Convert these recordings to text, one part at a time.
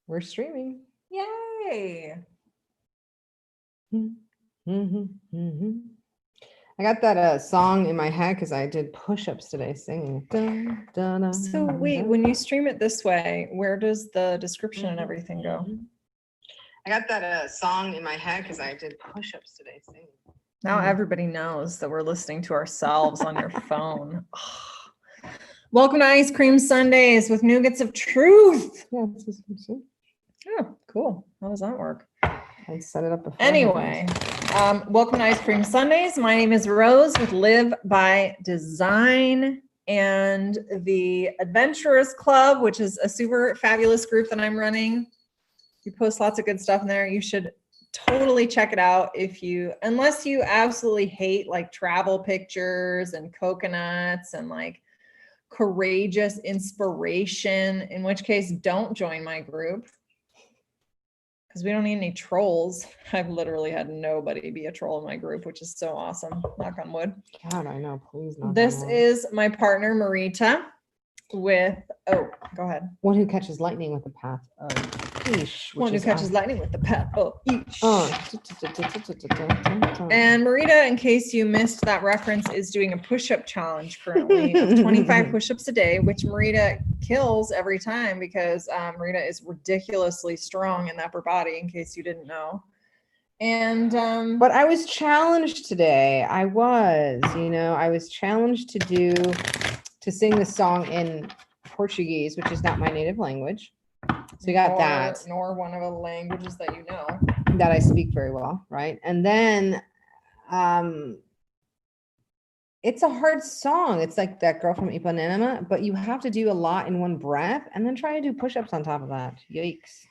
We're streaming. Yay. I got that song in my head because I did push-ups today singing. Dun, dun, dun, So wait, when you stream it this way, where does the description and everything go? I got that song in my head because I did push-ups today singing. Now everybody knows that we're listening to ourselves on your phone. Welcome to Ice Cream Sundays with Nougats of Truth. Yeah, this is good. Oh, cool. How does that work? I set it up before. Anyway, welcome to Ice Cream Sundays. My name is Rose with Live by Design and the Adventurers Club, which is a super fabulous group that I'm running. You post lots of good stuff in there. You should totally check it out unless you absolutely hate like travel pictures and coconuts and like courageous inspiration, in which case don't join my group because we don't need any trolls. I've literally had nobody be a troll in my group, which is so awesome. Knock on wood. God, I know. Please not. This is my partner Marita with, go ahead. One who catches lightning with the path of Ish. One who catches lightning with the path of Ish. And And Marita, in case you missed that reference, is doing a push-up challenge currently of 25 push-ups a day, which Marita kills every time because Marita is ridiculously strong in the upper body, in case you didn't know. And but I was challenged today. I was challenged to sing the song in Portuguese, which is not my native language. So you got that. Nor one of the languages that you know. That I speak very well, right? And then it's a hard song. It's like that girl from Ipanema, but you have to do a lot in one breath and then try to do push-ups on top of that. Yikes.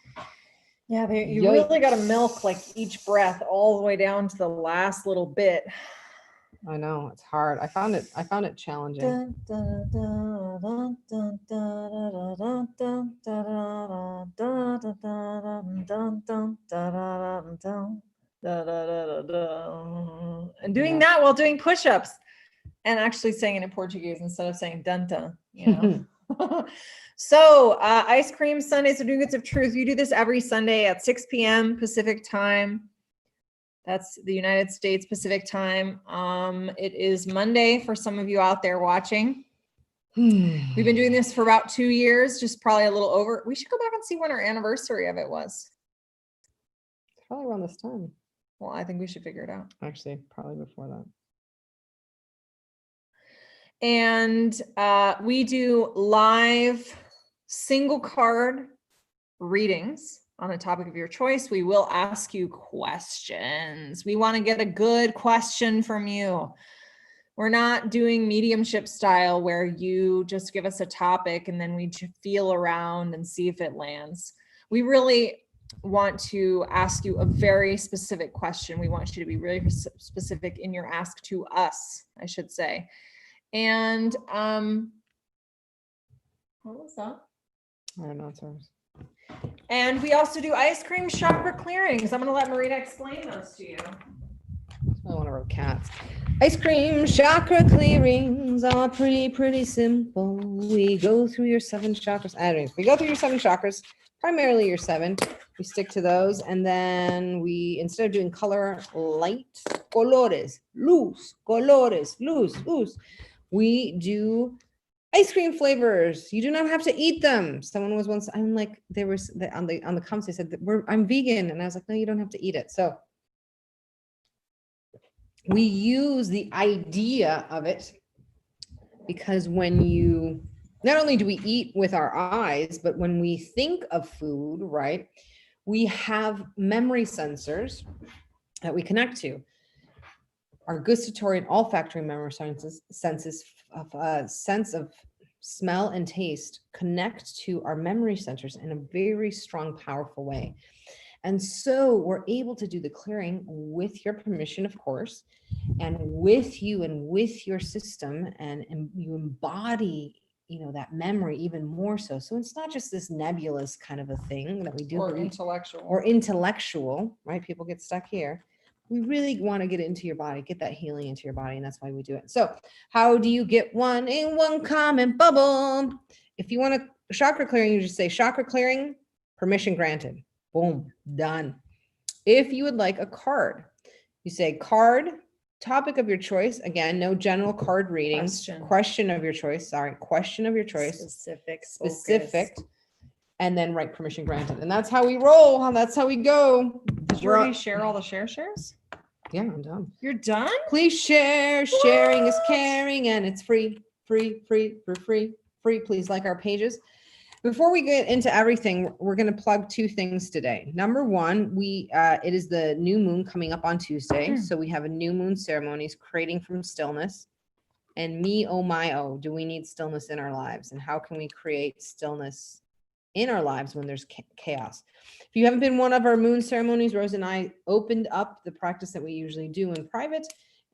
Yeah, you really got to milk like each breath all the way down to the last little bit. I know, it's hard. I found it challenging. And doing that while doing push-ups and actually saying it in Portuguese instead of saying dun-dun, you know. So Ice Cream Sundays with Nougats of Truth. You do this every Sunday at 6 p.m. Pacific time. That's the United States Pacific time. It is Monday for some of you out there watching. We've been doing this for about 2 years, just probably a little over. We should go back and see when our anniversary of it was. Probably around this time. Well, I think we should figure it out. Actually, probably before that. And we do live single card readings on a topic of your choice. We will ask you questions. We want to get a good question from you. We're not doing mediumship style where you just give us a topic and then we feel around and see if it lands. We really want to ask you a very specific question. We want you to be really specific in your ask to us, I should say. And what was that? I don't know. It's ours. And we also do ice cream chakra clearings. I'm going to let Marita explain those to you. I want to roll cats. Ice cream chakra clearings are pretty simple. We go through your 7 chakras. Anyways, we go through your 7 chakras, primarily your 7. We stick to those. And then we, instead of doing color, light, colores, luz, we do ice cream flavors. You do not have to eat them. Someone was once, I'm like, there was on the comments, they said that I'm vegan. And I was like, no, you don't have to eat it. So we use the idea of it because when you, not only do we eat with our eyes, but when we think of food, right, we have memory sensors that we connect to. Our gustatory and olfactory memory senses of sense of smell and taste connect to our memory centers in a very strong, powerful way. And so we're able to do the clearing with your permission, of course, and with you and with your system, and you embody, that memory even more so. So it's not just this nebulous kind of a thing that we do. Or intellectual, right? People get stuck here. We really want to get into your body, get that healing into your body, and that's why we do it. So how do you get one in one common bubble? If you want a chakra clearing, you just say chakra clearing, permission granted. Boom, done. If you would like a card, you say card, topic of your choice. Again, no general card readings. Question of your choice. Sorry, question of your choice. Specific. Specific. And then write permission granted. And that's how we roll. That's how we go. Did you already share all the shares? Yeah, I'm done. You're done? Please share. What? Sharing is caring, and it's free. Please like our pages. Before we get into everything, we're going to plug two things today. Number one, it is the new moon coming up on Tuesday. So we have a new moon ceremonies, creating from stillness. And oh my, do we need stillness in our lives? And how can we create stillness in our lives when there's chaos? If you haven't been one of our moon ceremonies, Rose and I opened up the practice that we usually do in private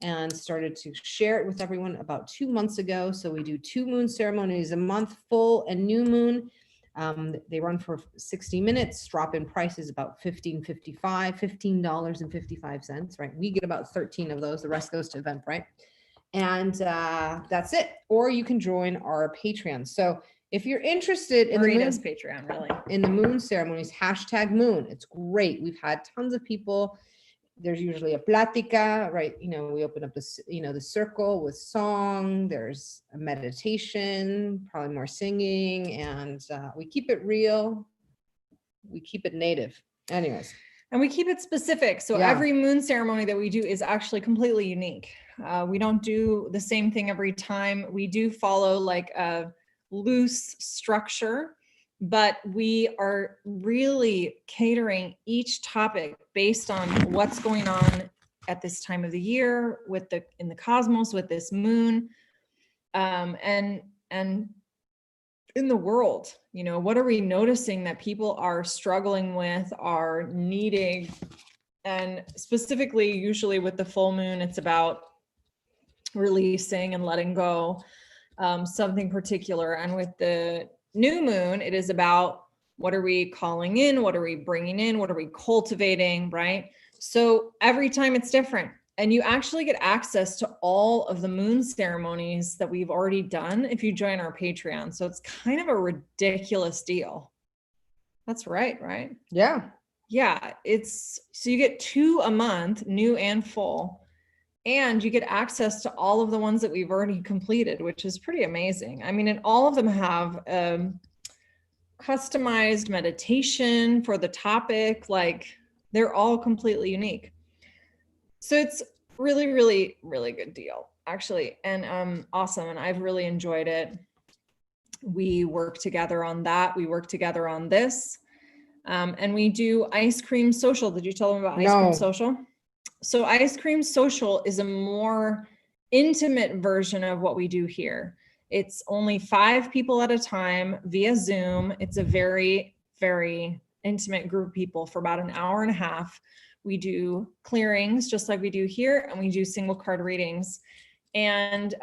and started to share it with everyone about 2 months ago. So we do 2 moon ceremonies a month, full and new moon. They run for 60 minutes. Drop-in price is about $15.55, right? We get about 13 of those. The rest goes to Eventbrite. And that's it. Or you can join our Patreon. So if you're interested in Marita's Patreon, really, in the moon ceremonies, #moon. It's great. We've had tons of people. There's usually a plática, right? You know, we open up the circle with song. There's a meditation, probably more singing, and we keep it real. We keep it native. Anyways. And we keep it specific. So every moon ceremony that we do is actually completely unique. We don't do the same thing every time. We do follow like a loose structure, but we are really catering each topic based on what's going on at this time of the year in the cosmos with this moon, and in the world. You know, what are we noticing that people are struggling with, are needing? And specifically, usually with the full moon, it's about releasing and letting go something particular. And with the new moon, it is about what are we calling in? What are we bringing in? What are we cultivating, right? So every time it's different. And you actually get access to all of the moon ceremonies that we've already done if you join our Patreon. So it's kind of a ridiculous deal. That's right? Yeah. Yeah. So you get 2 a month, new and full, and you get access to all of the ones that we've already completed, which is pretty amazing. I mean, and all of them have customized meditation for the topic. Like, they're all completely unique. So it's really, really, really good deal, actually. And awesome. And I've really enjoyed it. We work together on that. We work together on this. And we do Ice Cream Social. Did you tell them about Ice Cream Social? So Ice Cream Social is a more intimate version of what we do here. It's only 5 people at a time via Zoom. It's a very, very intimate group of people for about an hour and a half. We do clearings just like we do here, and we do single card readings. And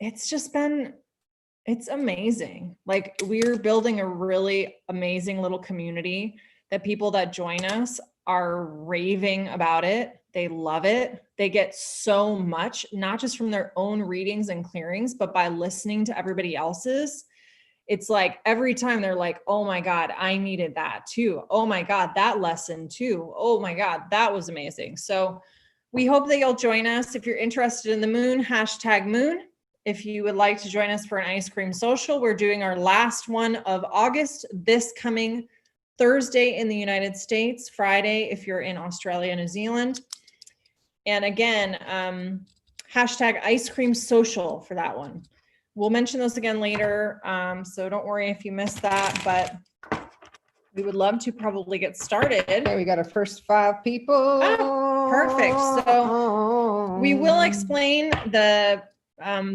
it's amazing. Like, we're building a really amazing little community that people that join us are raving about it. They love it. They get so much, not just from their own readings and clearings, but by listening to everybody else's. It's like every time they're like, oh my God, I needed that too. Oh my God, that lesson too. Oh my God, that was amazing. So we hope that you'll join us. If you're interested in the moon, #moon. If you would like to join us for an Ice Cream Social, we're doing our last one of August this coming Thursday in the United States, Friday if you're in Australia, New Zealand. And again, #Ice Cream Social for that one. We'll mention those again later. So don't worry if you missed that, but we would love to probably get started. Okay, we got our first 5 people. Perfect. So we will explain the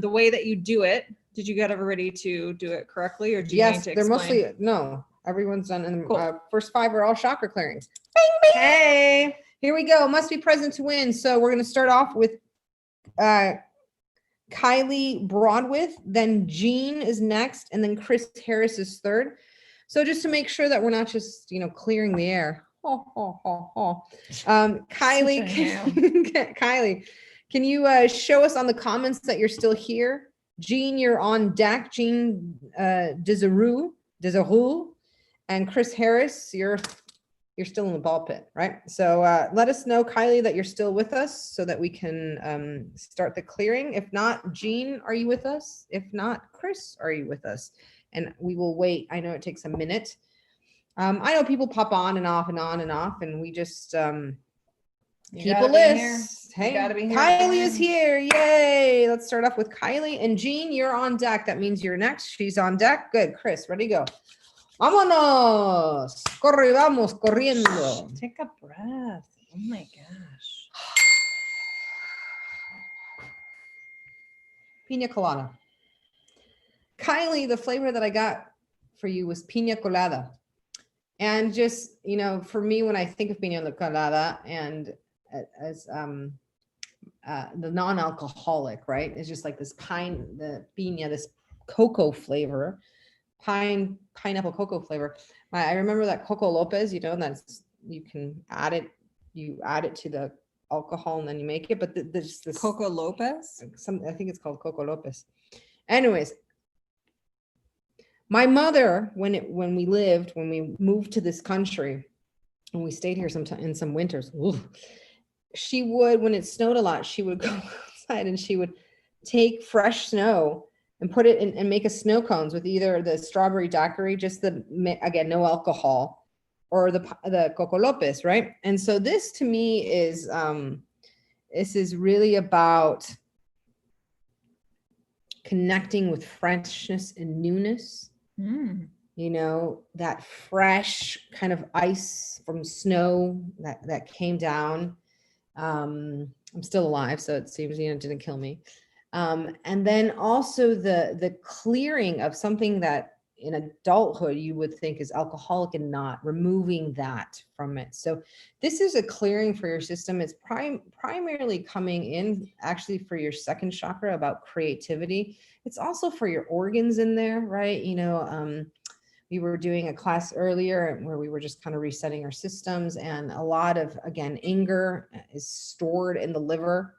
way that you do it. Did you get everybody to do it correctly, or do you need to explain? They're mostly, no, everyone's done. And cool. First 5 are all chakra clearings. Bing, bing. Hey, here we go. Must be present to win. So we're going to start off with Kylie Broadwith, then Jean is next, and then Chris Harris is third. So just to make sure that we're not just, clearing the air. Kylie, Kylie, can you show us on the comments that you're still here? Jean, you're on deck. Jean Desirou, And Chris Harris, you're still in the ball pit, right? So let us know, Kylie, that you're still with us so that we can start the clearing. If not, Jean, are you with us? If not, Chris, are you with us? And we will wait. I know it takes a minute. I know people pop on and off and on and off, and we just keep a list. Hey, Kylie is here. Yay. Let's start off with Kylie. And Jean, you're on deck. That means you're next. She's on deck. Good. Chris, ready to go. Vámonos. Corre, vamos, corriendo. Take a breath. Oh my gosh. Pina colada. Kylie, the flavor that I got for you was pina colada. And just, you know, for me, when I think of pina colada and as the non-alcoholic, right? It's just like this pina, this cocoa flavor. Pineapple cocoa flavor. I remember that Coco Lopez, you know, that's, you can add it to the alcohol and then you make it, but there's this Coco Lopez, I think it's called Coco Lopez. Anyways, my mother, when we moved to this country and we stayed here sometime in some winters, she would, when it snowed a lot, she would go outside and she would take fresh snow and put it in and make a snow cones with either the strawberry daiquiri, just again, no alcohol, or the Coco Lopez, right? And so this to me is, this is really about connecting with freshness and newness. You know, that fresh kind of ice from snow that came down. I'm still alive, so it seems, you know, it didn't kill me. And then also the clearing of something that in adulthood you would think is alcoholic and not, removing that from it. So this is a clearing for your system. It's primarily coming in actually for your second chakra, about creativity. It's also for your organs in there, right? You know, we were doing a class earlier where we were just kind of resetting our systems, and a lot of, again, anger is stored in the liver.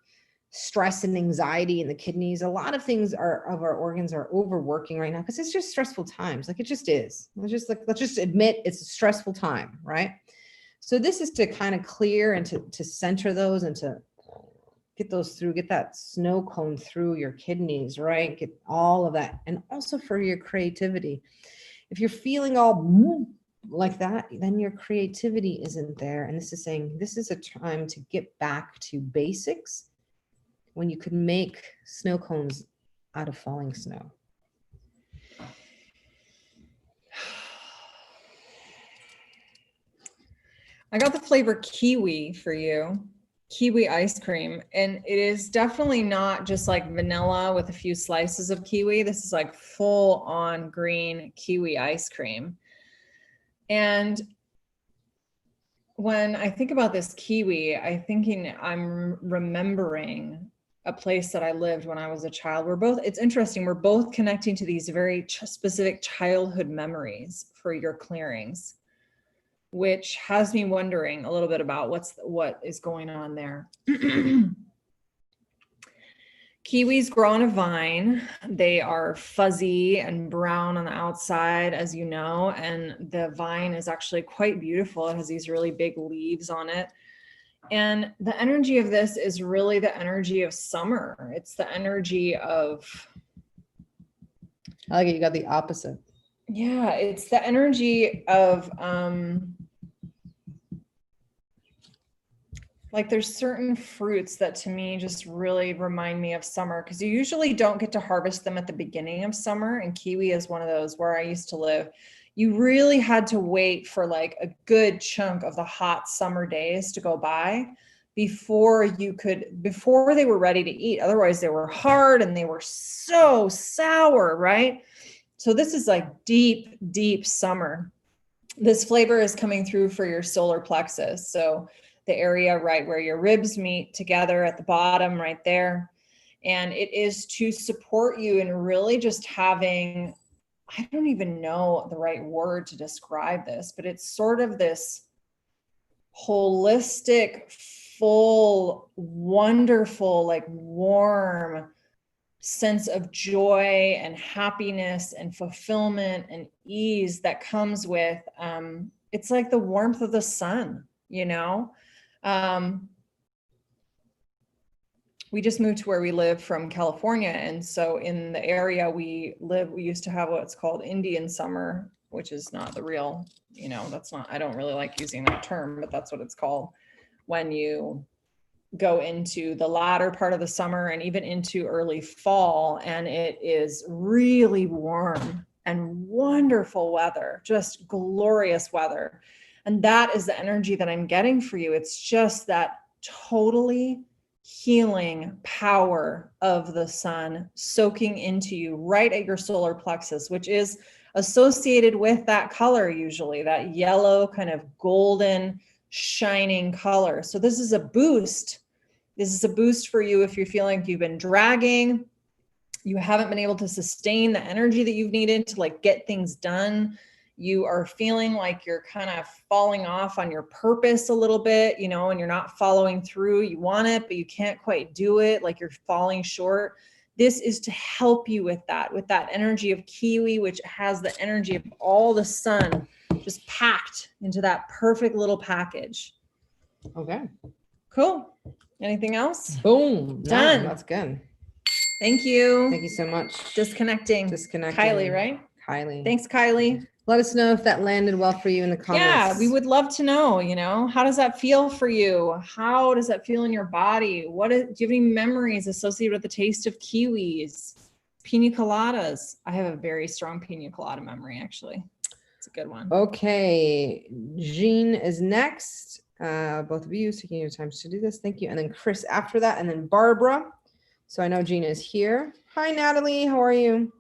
Stress and anxiety in the kidneys. A lot of things of our organs are overworking right now because it's just stressful times. Like, it just is. Let's just admit it's a stressful time, right? So this is to kind of clear and to center those and to get those through, get that snow cone through your kidneys, right? Get all of that. And also for your creativity. If you're feeling all like that, then your creativity isn't there. And this is saying this is a time to get back to basics, when you could make snow cones out of falling snow. I got the flavor kiwi for you, kiwi ice cream. And it is definitely not just like vanilla with a few slices of kiwi. This is like full on green kiwi ice cream. And when I think about this kiwi, I'm remembering a place that I lived when I was a child. It's interesting, we're both connecting to these very specific childhood memories for your clearings, which has me wondering a little bit about what is going on there. Kiwis grow on a vine. They are fuzzy and brown on the outside, as you know, and the vine is actually quite beautiful. It has these really big leaves on it. And the energy of this is really the energy of summer. It's the energy of... I like it. You got the opposite. Yeah, it's the energy of... like, there's certain fruits that to me just really remind me of summer, because you usually don't get to harvest them at the beginning of summer. And kiwi is one of those. Where I used to live, you really had to wait for like a good chunk of the hot summer days to go by before they were ready to eat. Otherwise they were hard and they were so sour, right? So this is like deep, deep summer. This flavor is coming through for your solar plexus. So the area right where your ribs meet together at the bottom right there. And it is to support you in really just having, I don't even know the right word to describe this, but it's sort of this holistic, full, wonderful, like warm sense of joy and happiness and fulfillment and ease that comes with, it's like the warmth of the sun, you know? We just moved to where we live from California. And so in the area we live, we used to have what's called Indian summer, which is not the real, you know, that's not, I don't really like using that term, but that's what it's called when you go into the latter part of the summer and even into early fall. And it is really warm and wonderful weather, just glorious weather. And that is the energy that I'm getting for you. It's just that totally healing power of the sun soaking into you right at your solar plexus, which is associated with that color, usually that yellow kind of golden shining color. So this is a boost. This is a boost for you if you're feeling like you've been dragging, you haven't been able to sustain the energy that you've needed to like get things done. You are feeling like you're kind of falling off on your purpose a little bit, you know, and you're not following through. You want it, but you can't quite do it. Like you're falling short. This is to help you with that energy of kiwi, which has the energy of all the sun just packed into that perfect little package. Okay. Cool. Anything else? Boom. Done. No, that's good. Thank you. Thank you so much. Disconnecting. Kylie, right? Kylie. Thanks, Kylie. Let us know if that landed well for you in the comments. Yeah, we would love to know, you know, how does that feel for you? How does that feel in your body? Do you have any memories associated with the taste of kiwis, pina coladas? I have a very strong pina colada memory, actually. It's a good one. Okay. Jean is next. Both of you taking your time to do this. Thank you. And then Chris after that, and then Barbara. So I know Jean is here. Hi, Natalie. How are you?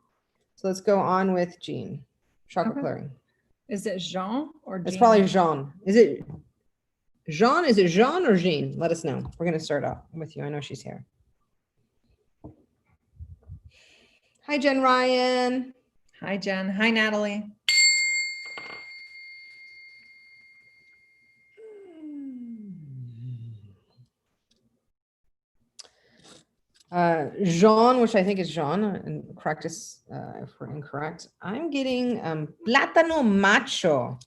So let's go on with Jean. Chakra clearing. Is it Jean or Jean? It's probably Jean. Is it Jean? Is it Jean or Jean? Let us know. We're going to start out with you. I know she's here. Hi, Jen Ryan. Hi, Jen. Hi, Natalie. Jean, which I think is Jean, and correct us if we're incorrect. I'm getting plátano macho.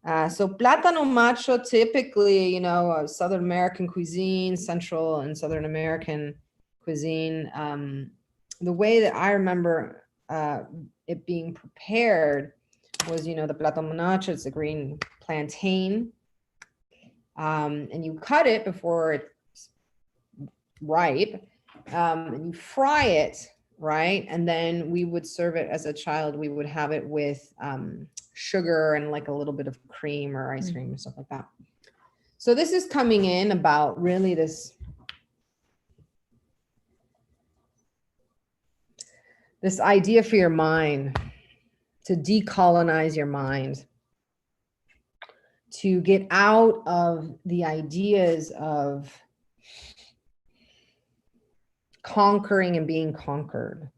So plátano macho, typically, you know, Southern American cuisine, Central and Southern American cuisine. The way that I remember it being prepared was, you know, the plátano macho, it's a green plantain. And you cut it before it's ripe. And you fry it, right? And then we would serve it as a child. We would have it with sugar and like a little bit of cream or ice cream and stuff like that. So this is coming in about really this idea for your mind, to decolonize your mind, to get out of the ideas of conquering and being conquered,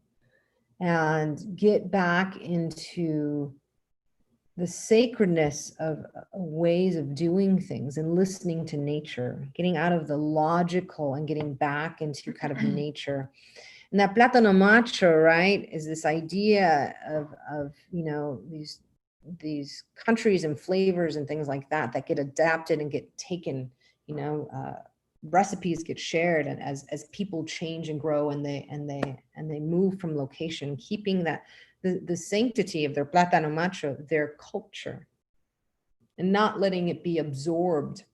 and get back into the sacredness of ways of doing things and listening to nature, getting out of the logical and getting back into kind of nature. And that plátano macho, right, is this idea of you know, these countries and flavors and things like that that get adapted and get taken, you know, recipes get shared, and as people change and grow and they move from location, keeping that the sanctity of their plátano macho, their culture, and not letting it be absorbed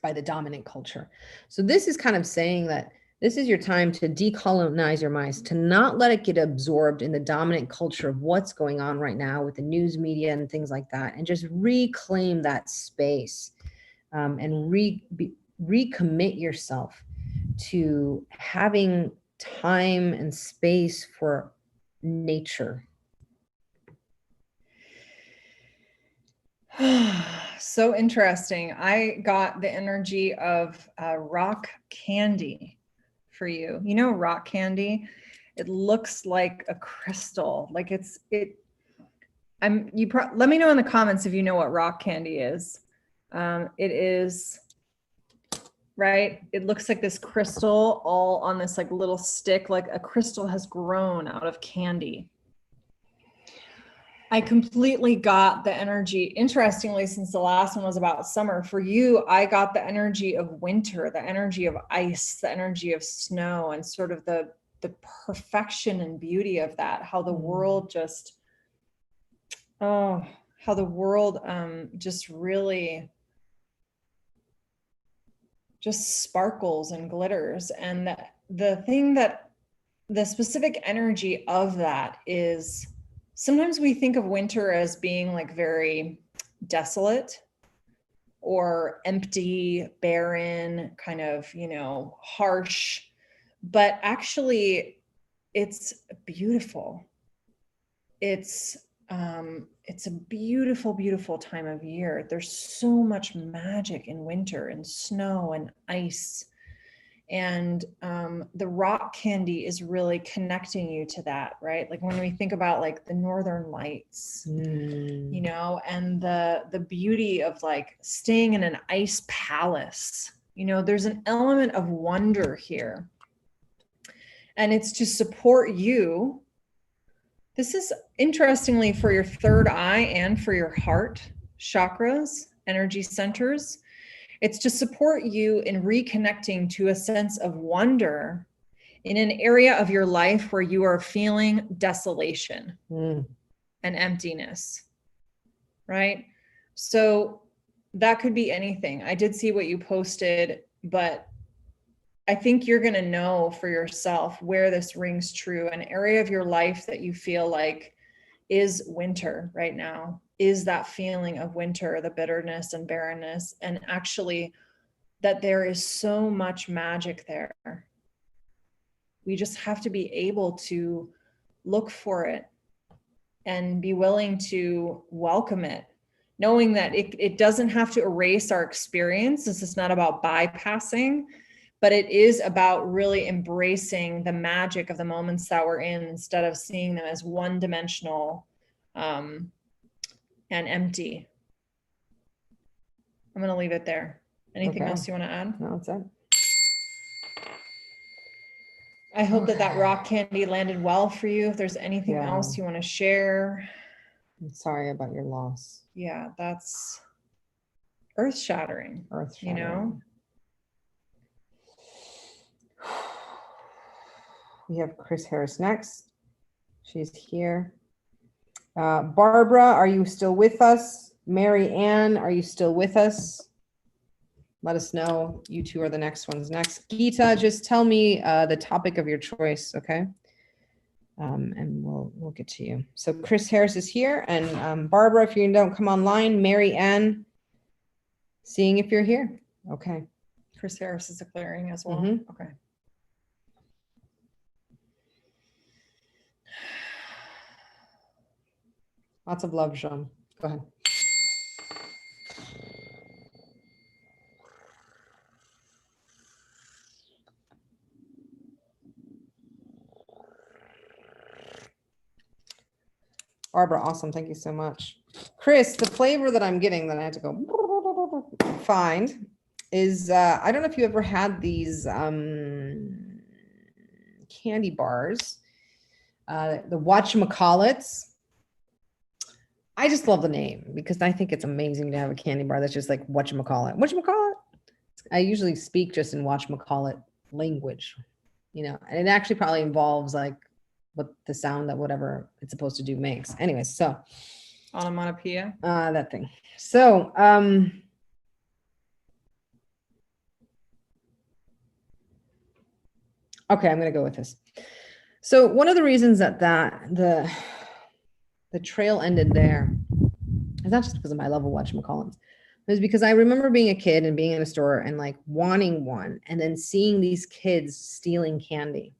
by the dominant culture. So this is kind of saying that this is your time to decolonize your minds, to not let it get absorbed in the dominant culture of what's going on right now with the news media and things like that, and just reclaim that space and recommit yourself to having time and space for nature. So interesting. I got the energy of rock candy for you. You know, rock candy, it looks like a crystal. Like let me know in the comments if you know what rock candy is. It is right? It looks like this crystal all on this like little stick, like a crystal has grown out of candy. I completely got the energy. Interestingly, since the last one was about summer, for you, I got the energy of winter, the energy of ice, the energy of snow, and sort of the perfection and beauty of that, how the world just, how the world just really just sparkles and glitters. And the thing that the specific energy of that is, sometimes we think of winter as being like very desolate or empty, barren, kind of, you know, harsh, but actually it's beautiful. It's a beautiful, beautiful time of year. There's so much magic in winter and snow and ice. And the rock candy is really connecting you to that, right? Like when we think about like the Northern Lights, you know, and the beauty of like staying in an ice palace, you know, there's an element of wonder here. And it's to support you. This is interestingly for your third eye and for your heart chakras, energy centers. It's to support you in reconnecting to a sense of wonder in an area of your life where you are feeling desolation and emptiness, right? So that could be anything. I did see what you posted, but I think you're going to know for yourself where this rings true, an area of your life that you feel like is winter right now, is that feeling of winter, the bitterness and barrenness, and actually that there is so much magic there. We just have to be able to look for it and be willing to welcome it, knowing that it doesn't have to erase our experience. This is not about bypassing, but it is about really embracing the magic of the moments that we're in instead of seeing them as one-dimensional and empty. I'm going to leave it there. Anything else you want to add? No, that's it. I hope that rock candy landed well for you. If there's anything else you want to share. I'm sorry about your loss. Yeah, that's earth-shattering. You know? We have Chris Harris next. She's here. Barbara, are you still with us? Mary Ann, are you still with us? Let us know. You two are the next ones next. Geeta, just tell me the topic of your choice, okay? And we'll get to you. So Chris Harris is here, and Barbara, if you don't come online, Mary Ann, seeing if you're here. Okay. Chris Harris is clearing as well. Okay. Lots of love, Jean. Go ahead. Barbara, awesome. Thank you so much. Chris, the flavor that I'm getting that I had to go find is, I don't know if you ever had these candy bars, the whatchamacallits. I just love the name because I think it's amazing to have a candy bar that's just like whatchamacallit. Whatchamacallit? I usually speak just in whatchamacallit language, you know, and it actually probably involves like what the sound that whatever it's supposed to do makes. Anyways, so onomatopoeia. That thing. So okay, I'm gonna go with this. So one of the reasons that the trail ended there, it's not just because of my love of whatchamacallits. It was because I remember being a kid and being in a store and like wanting one and then seeing these kids stealing candy.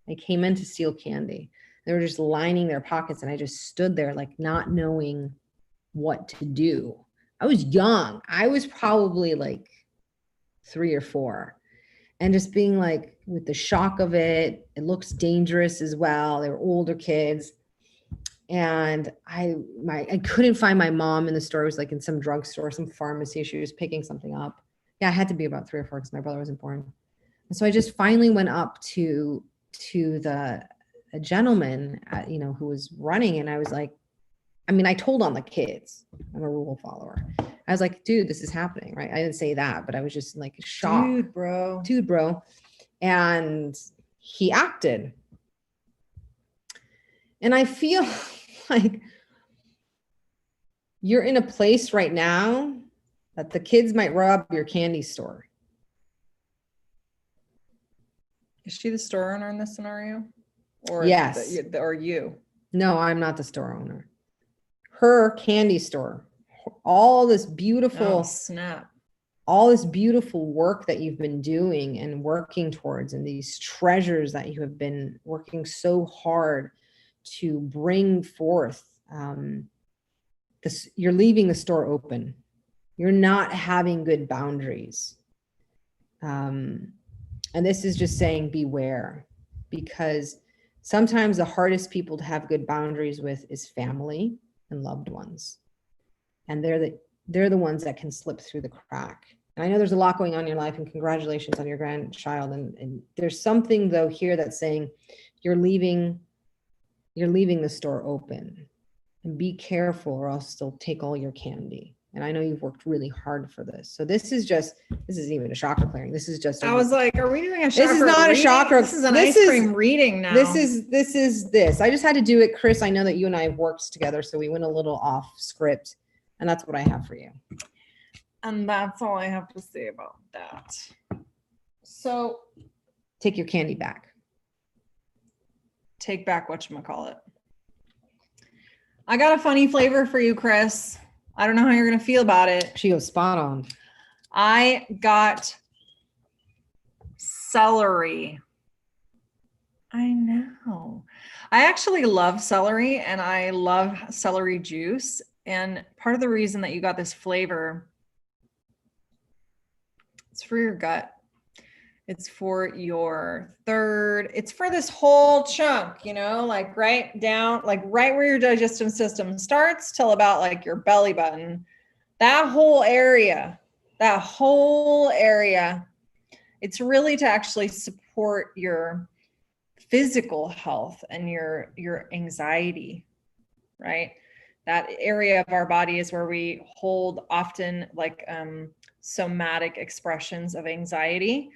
They came in to steal candy. They were just lining their pockets and I just stood there like not knowing what to do. I was young. I was probably like 3 or 4 and just being like with the shock of it, it looks dangerous as well. They were older kids. And I couldn't find my mom in the store. It was like in some drugstore, some pharmacy. She was picking something up. Yeah, I had to be about 3 or 4 because my brother wasn't born. And so I just finally went up to the a gentleman, who was running, and I was like, I mean, I told on the kids. I'm a rule follower. I was like, dude, this is happening, right? I didn't say that, but I was just like shocked. Dude, bro. And he acted. And I feel like you're in a place right now that the kids might rob your candy store. Is she the store owner in this scenario? Or yes. Or you? No, I'm not the store owner. Her candy store. All this beautiful snap. All this beautiful work that you've been doing and working towards, and these treasures that you have been working so hard to bring forth. You're leaving the store open. You're not having good boundaries. And this is just saying beware, because sometimes the hardest people to have good boundaries with is family and loved ones. And they're the ones that can slip through the crack. And I know there's a lot going on in your life, and congratulations on your grandchild. And there's something though here that's saying you're leaving the store open, and be careful or else they'll take all your candy. And I know you've worked really hard for this. So this isn't even a chakra clearing. This is just, I was like, are we doing a chakra? This is not reading? a chakra. This is an ice cream reading now. This is. I just had to do it, Chris. I know that you and I have worked together, so we went a little off script, and that's what I have for you. And that's all I have to say about that. So take your candy back. Take back whatchamacallit. I got a funny flavor for you, Chris. I don't know how you're going to feel about it. She goes spot on. I got celery. I know. I actually love celery, and I love celery juice. And part of the reason that you got this flavor, it's for your gut. It's for your third. It's for this whole chunk, like right down, like right where your digestive system starts till about like your belly button. That whole area. It's really to actually support your physical health and your anxiety, right? That area of our body is where we hold often like somatic expressions of anxiety.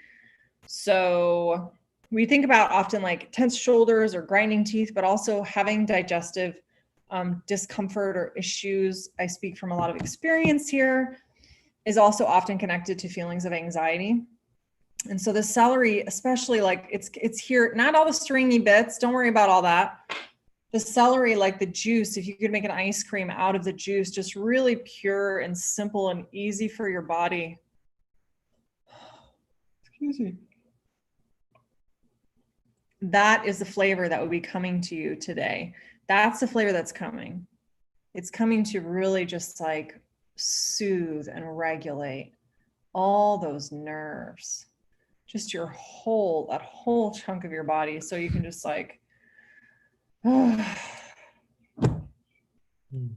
So we think about often like tense shoulders or grinding teeth, but also having digestive discomfort or issues. I speak from a lot of experience here, is also often connected to feelings of anxiety. And so the celery, especially like it's here, not all the stringy bits. Don't worry about all that. The celery, like the juice, if you could make an ice cream out of the juice, just really pure and simple and easy for your body. Excuse me. That is the flavor that would be coming to you today. That's the flavor that's coming. It's coming to really just like soothe and regulate all those nerves, just that whole chunk of your body. So you can just like, you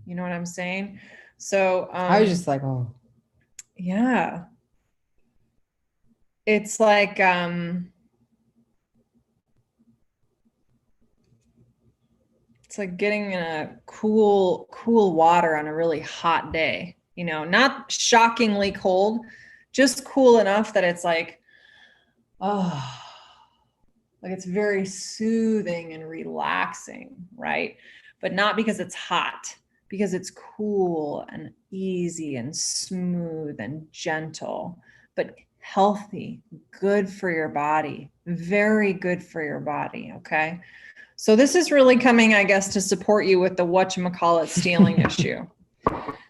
know what I'm saying? So I was just like, oh yeah. It's like it's like getting in a cool water on a really hot day, not shockingly cold, just cool enough that it's like, oh, like it's very soothing and relaxing, right? But not because it's hot, because it's cool and easy and smooth and gentle, but healthy, good for your body, very good for your body, okay? So this is really coming, I guess, to support you with the whatchamacallit stealing issue.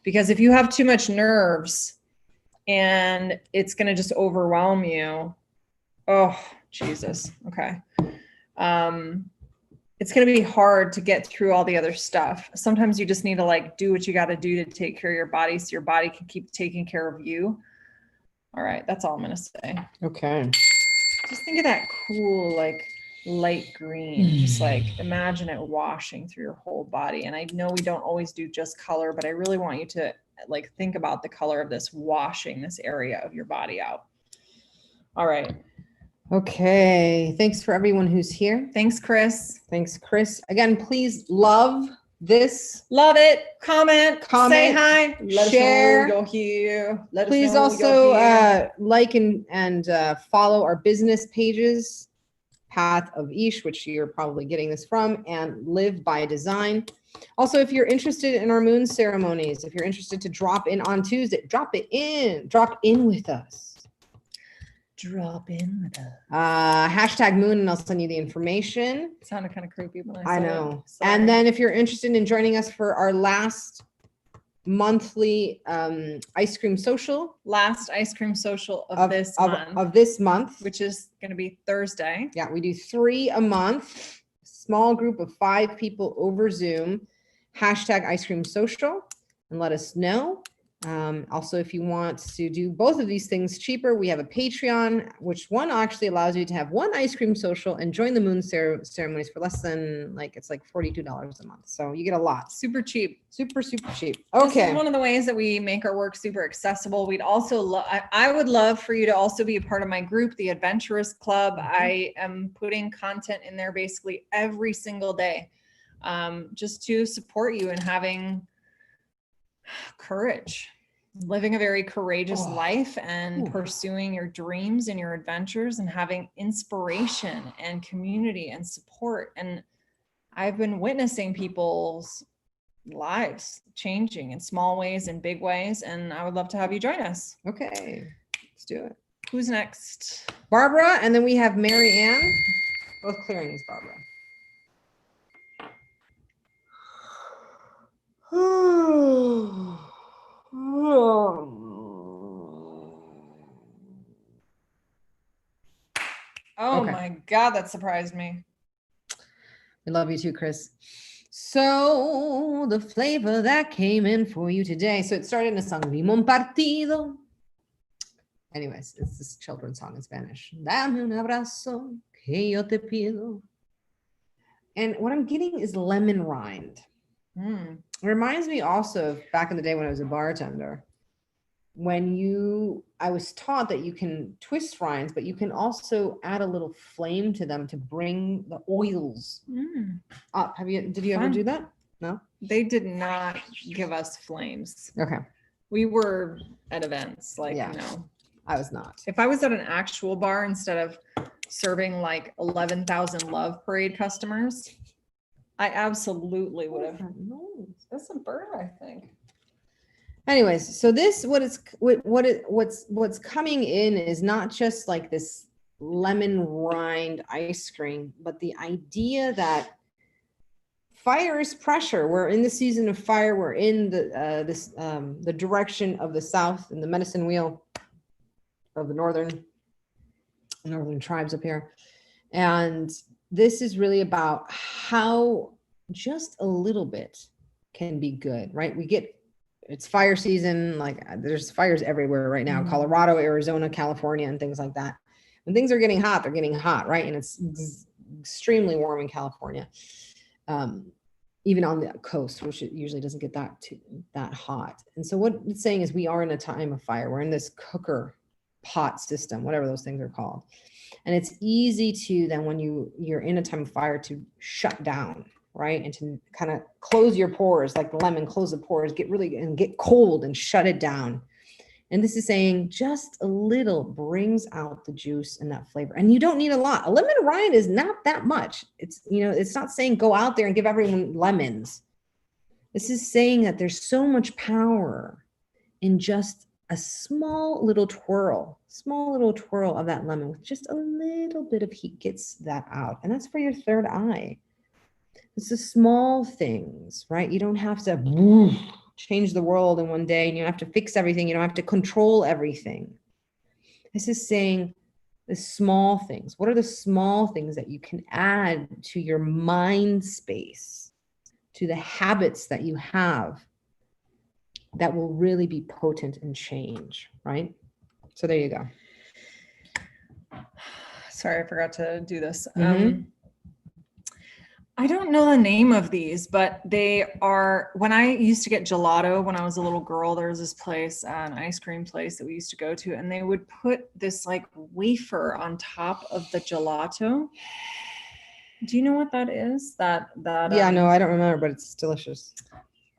Because if you have too much nerves and it's going to just overwhelm you, oh, Jesus, okay. It's going to be hard to get through all the other stuff. Sometimes you just need to like do what you got to do to take care of your body so your body can keep taking care of you. All right, that's all I'm going to say. Okay. Just think of that cool, like light green, just like imagine it washing through your whole body. And I know we don't always do just color, but I really want you to like think about the color of this washing this area of your body out. All right. Okay. Thanks for everyone who's here. Thanks, Chris. Thanks, Chris. Again, please love this. Love it. Comment. Say hi. Share. Let us know you're here. Please also like and follow our business pages, Path of Ish, which you're probably getting this from, and Live by Design. Also, if you're interested in our moon ceremonies, if you're interested to drop in on Tuesday, drop in with us. Drop in with us. Hashtag moon, and I'll send you the information. It sounded kind of creepy when I said know. it. Sorry. And then if you're interested in joining us for our last monthly ice cream social. Last ice cream social of this month. Which is going to be Thursday. Yeah, we do 3 a month. Small group of 5 people over Zoom. Hashtag ice cream social, and let us know. Also, if you want to do both of these things cheaper, we have a Patreon, which one actually allows you to have 1 ice cream social and join the moon ceremonies for less than it's like $42 a month. So you get a lot. Super cheap. Super cheap. Okay. This is one of the ways that we make our work super accessible. We'd also I would love for you to also be a part of my group, the Adventurous Club. I am putting content in there basically every single day, just to support you in having courage, living a very courageous life and pursuing your dreams and your adventures and having inspiration and community and support. And I've been witnessing people's lives changing in small ways and big ways. And I would love to have you join us. Okay, let's do it. Who's next? Barbara. And then we have Mary Ann, both clearings, Barbara. Oh my God, that surprised me. We love you too, Chris. So the flavor that came in for you today. So it started in a song, Vimos un partido. Anyways, it's this children's song in Spanish. Dame un abrazo que yo te pido. And what I'm getting is lemon rind. It reminds me also of back in the day when I was a bartender, I was taught that you can twist rinds, but you can also add a little flame to them to bring the oils up. Did you ever do that? No? They did not give us flames. Okay. We were at events, I was not. If I was at an actual bar instead of serving like 11,000 Love Parade customers, I absolutely would have. That's a bird, I think. Anyways, so this what's coming in is not just like this lemon rind ice cream, but the idea that fire is pressure. We're in the season of fire. We're in the direction of the south and the medicine wheel of the northern tribes up here. And this is really about how just a little bit can be good, right? It's fire season. Like there's fires everywhere right now, Colorado, Arizona, California, and things like that. When things are getting hot, they're getting hot, right? And it's extremely warm in California, even on the coast, which it usually doesn't get that hot. And so what it's saying is we are in a time of fire. We're in this cooker pot system, whatever those things are called. And it's easy to then when you're in a time of fire to shut down, right? And to kind of close your pores, like the lemon, close the pores, get cold and shut it down. And this is saying just a little brings out the juice and that flavor. And you don't need a lot. A lemon rind is not that much. It's not saying go out there and give everyone lemons. This is saying that there's so much power in just a small little twirl of that lemon with just a little bit of heat gets that out. And that's for your third eye. It's the small things, right? You don't have to change the world in one day and you don't have to fix everything. You don't have to control everything. This is saying the small things. What are the small things that you can add to your mind space, to the habits that you have that will really be potent and change, right? So there you go. Sorry, I forgot to do this. I don't know the name of these, but they are, when I used to get gelato when I was a little girl, there was this place, an ice cream place that we used to go to, and they would put this like wafer on top of the gelato. Do you know what that is? Yeah, no, I don't remember, but it's delicious.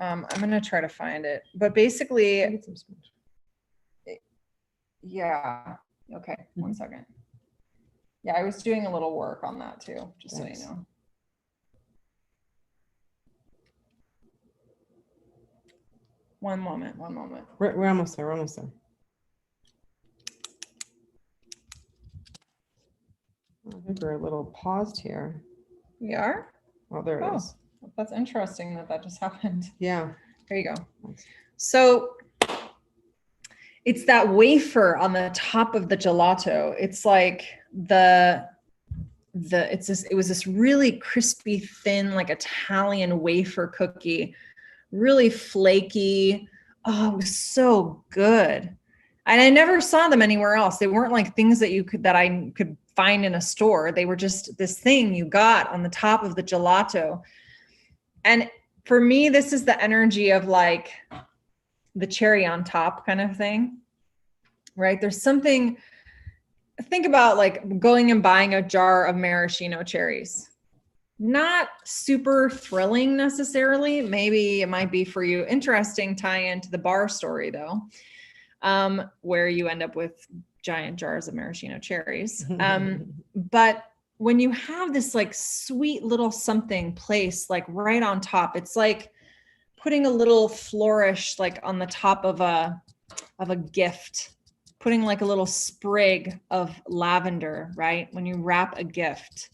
I'm going to try to find it, but basically, yeah. Okay. 1 second. Yeah. I was doing a little work on that too, just so you know. One moment. We're almost there. I think we're a little paused here. We are? Oh, there it is. That's interesting that just happened. Yeah. There you go. So it's that wafer on the top of the gelato. It's like it was this really crispy, thin, like Italian wafer cookie, really flaky. Oh, it was so good. And I never saw them anywhere else. They weren't like things that I could find in a store. They were just this thing you got on the top of the gelato. And for me, this is the energy of like the cherry on top kind of thing, right? There's something, think about like going and buying a jar of maraschino cherries. Not super thrilling necessarily. Maybe it might be for you. Interesting tie into the bar story though, where you end up with giant jars of maraschino cherries. But when you have this like sweet little something placed like right on top, it's like putting a little flourish like on the top of a gift, putting like a little sprig of lavender, right? When you wrap a gift.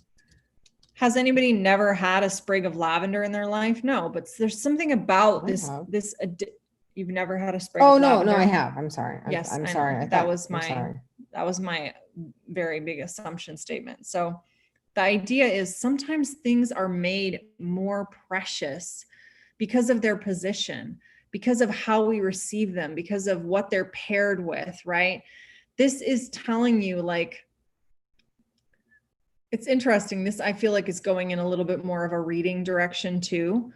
Has anybody never had a sprig of lavender in their life? No, but there's something about you've never had a sprig of lavender? No, I have. I'm sorry. Yes, I'm sorry. That was my very big assumption statement. So the idea is sometimes things are made more precious because of their position, because of how we receive them, because of what they're paired with, right? This is telling you like, it's interesting. This, I feel like, is going in a little bit more of a reading direction too.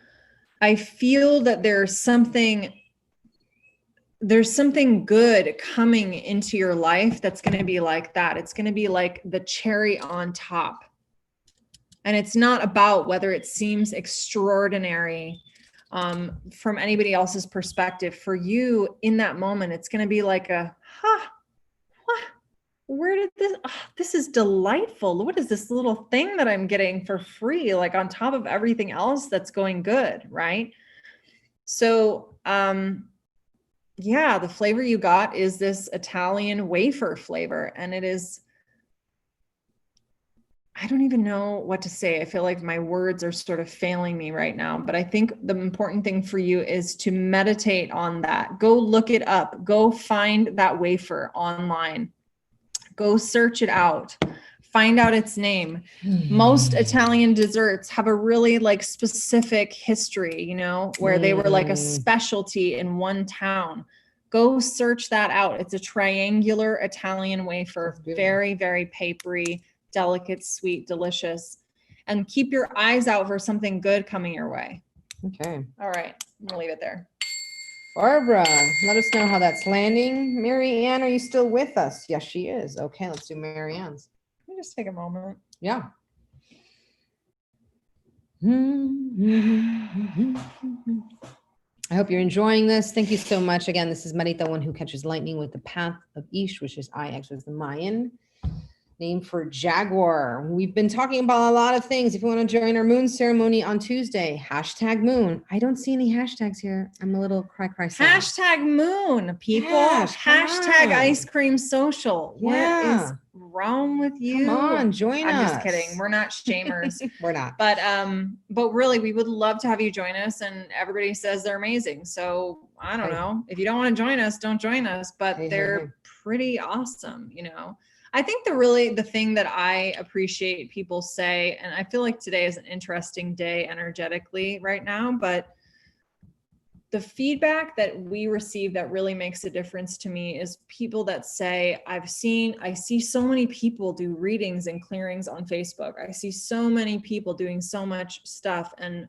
I feel that there's something good coming into your life that's going to be like that. It's going to be like the cherry on top. And it's not about whether it seems extraordinary from anybody else's perspective. For you in that moment, it's going to be like where did this is delightful. What is this little thing that I'm getting for free, like on top of everything else that's going good, right? So, yeah, the flavor you got is this Italian wafer flavor. And it is, I don't even know what to say. I feel like my words are sort of failing me right now, but I think the important thing for you is to meditate on that. Go look it up. Go find that wafer online. Go search it out, find out its name. Most Italian desserts have a really like specific history, you know, where they were like a specialty in one town. Go search that out. It's a triangular Italian wafer, very, very papery, delicate, sweet, delicious. And keep your eyes out for something good coming your way. Okay. All right, I'm gonna leave it there. Barbara, let us know how that's landing. Mary Ann, are you still with us? Yes, she is. Okay, let's do Mary Ann's. Let me just take a moment. Yeah. I hope you're enjoying this. Thank you so much. Again, this is Marita, one who catches lightning with the path of Ish, which is IX, which is the Mayan name for jaguar. We've been talking about a lot of things. If you want to join our moon ceremony on Tuesday, #moon. I don't see any hashtags here. I'm a little cry. #moon, people. Yes, #ice cream social. Yeah. What is wrong with you? Come on, join us. I'm just kidding. We're not shamers. We're not. But really, we would love to have you join us. And everybody says they're amazing. So I don't know. If you don't want to join us, don't join us. But they're pretty awesome, you know. I think the thing that I appreciate people say, and I feel like today is an interesting day energetically right now, but the feedback that we receive that really makes a difference to me is people that say, I see so many people do readings and clearings on Facebook. I see so many people doing so much stuff. And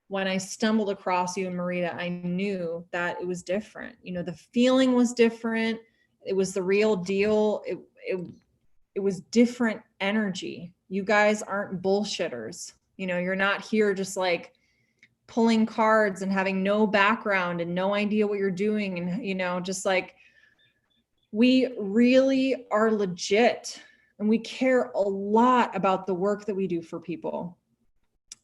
when I stumbled across you and Marita, I knew that it was different. You know, the feeling was different. It was the real deal. It was different energy. You guys aren't bullshitters. You know, you're not here just like pulling cards and having no background and no idea what you're doing. And, you know, just like, we really are legit and we care a lot about the work that we do for people.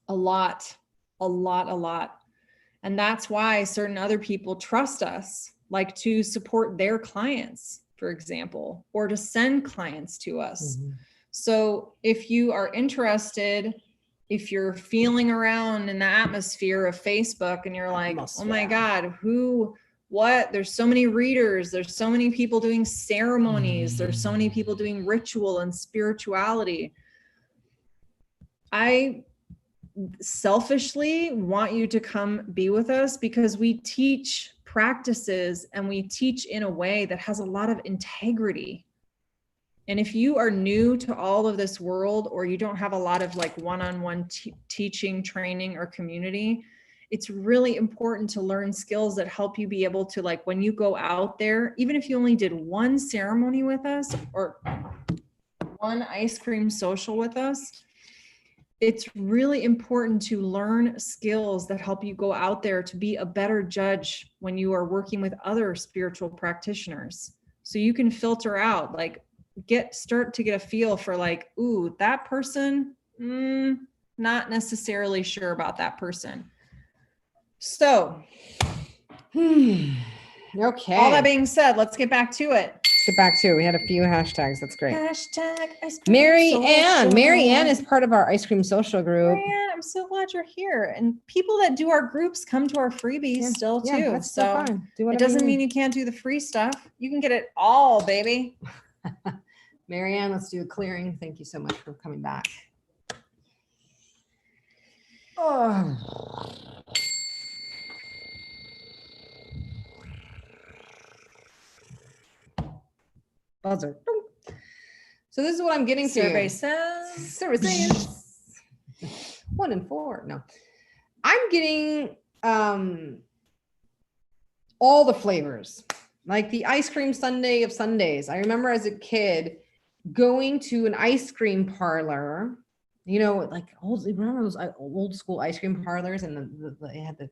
A lot. And that's why certain other people trust us, like to support their clients, for example, or to send clients to us. Mm-hmm. So if you are interested, if you're feeling around in the atmosphere of Facebook and you're like, oh my God, what? There's so many readers. There's so many people doing ceremonies. There's so many people doing ritual and spirituality. I selfishly want you to come be with us because we teach practices and we teach in a way that has a lot of integrity. And if you are new to all of this world, or you don't have a lot of like one-on-one teaching, training, or community, it's really important to learn skills that help you be able to, like, when you go out there, even if you only did one ceremony with us or one ice cream social with us, it's really important to learn skills that help you go out there to be a better judge when you are working with other spiritual practitioners. So you can filter out, like, start to get a feel for like, ooh, that person, not necessarily sure about that person. So, okay. All that being said, let's get back to it. Let's get back to it. We had a few hashtags. That's great. Hashtag ice cream Mary social. Ann. Mary Ann is part of our ice cream social group. Mary Ann, I'm so glad you're here. And people that do our groups come to our freebies still too. Yeah, that's so fine. It doesn't mean you can't do the free stuff. You can get it all, baby. Mary Ann, let's do a clearing. Thank you so much for coming back. Oh. Buzzer. So this is what I'm getting to. Survey says. 1 in 4. No, I'm getting all the flavors, like the ice cream sundae of Sundays. I remember as a kid going to an ice cream parlor, you know, like remember those old school ice cream parlors, and they had the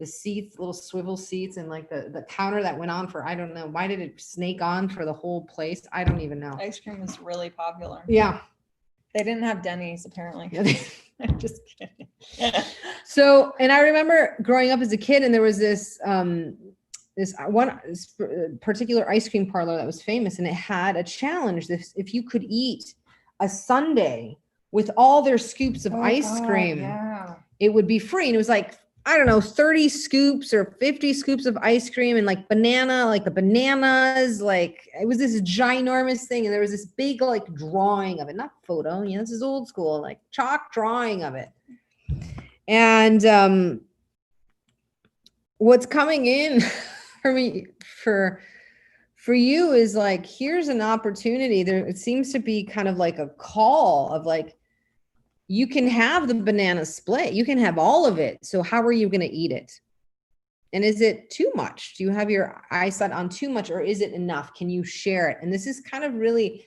seats, little swivel seats, and like the counter that went on for, I don't know, why did it snake on for the whole place? I don't even know. Ice cream was really popular. Yeah. They didn't have Denny's apparently. I'm just kidding. So, and I remember growing up as a kid, and there was this particular ice cream parlor that was famous, and it had a challenge. If you could eat a sundae with all their scoops of ice cream, it would be free. And it was like, I don't know, 30 scoops or 50 scoops of ice cream, and like the bananas, like it was this ginormous thing. And there was this big like drawing of it, not photo, you know, this is old school, like chalk drawing of it. And what's coming in for me, for you is like, here's an opportunity. There, it seems to be kind of like a call of like, you can have the banana split. You can have all of it. So how are you going to eat it? And is it too much? Do you have your eyes set on too much, or is it enough? Can you share it? And this is kind of really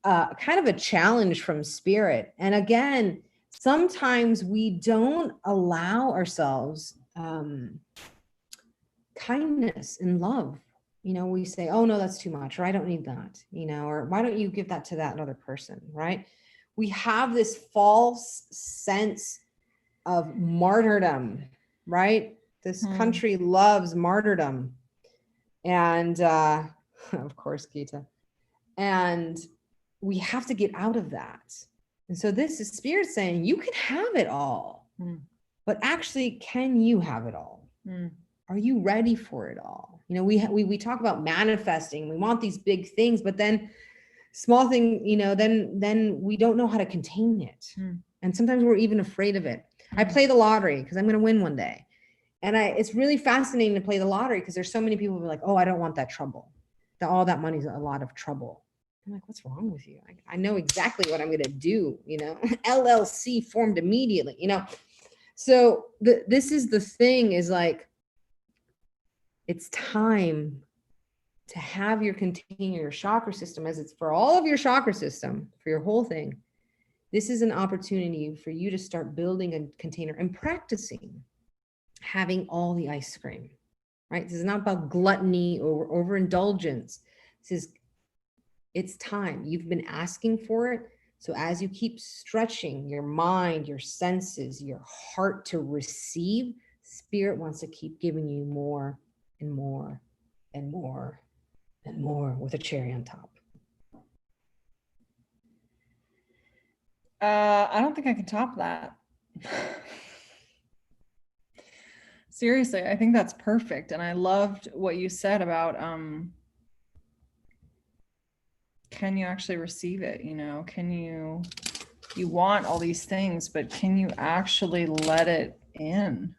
kind of a challenge from spirit. And again, sometimes we don't allow ourselves kindness and love. You know, we say, oh no, that's too much, or I don't need that, you know, or why don't you give that to that other person, right? We have this false sense of martyrdom, right? This country loves martyrdom. And of course, Gita. And we have to get out of that. And so this is spirit saying, you can have it all, but actually, can you have it all? Are you ready for it all? You know, we talk about manifesting. We want these big things, but then small thing, you know, then we don't know how to contain it. And sometimes we're even afraid of it. I play the lottery because I'm going to win one day. it's really fascinating to play the lottery because there's so many people who are like, oh, I don't want that trouble. All that money's a lot of trouble. I'm like, what's wrong with you? I know exactly what I'm going to do, LLC formed immediately, So this is the thing is like, it's time to have your container, your chakra system, as it's for all of your chakra system, for your whole thing. This is an opportunity for you to start building a container and practicing having all the ice cream, right? This is not about gluttony or overindulgence. It's time. You've been asking for it. So as you keep stretching your mind, your senses, your heart to receive, Spirit wants to keep giving you more and more and more and more with a cherry on top. I don't think I can top that. Seriously, I think that's perfect. And I loved what you said about, can you actually receive it? Can you want all these things, but can you actually let it in?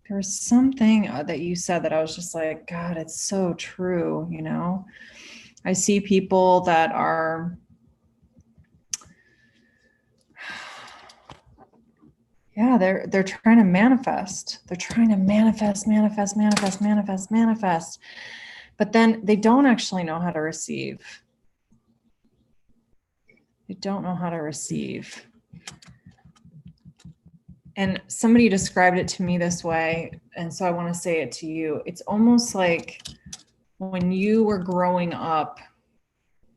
There was something that you said that I was just like, God, it's so true. I see people that are, yeah, they're trying to manifest. They're trying to manifest. But then they don't actually know how to receive. They don't know how to receive. And somebody described it to me this way, and so I want to say it to you. It's almost like when you were growing up,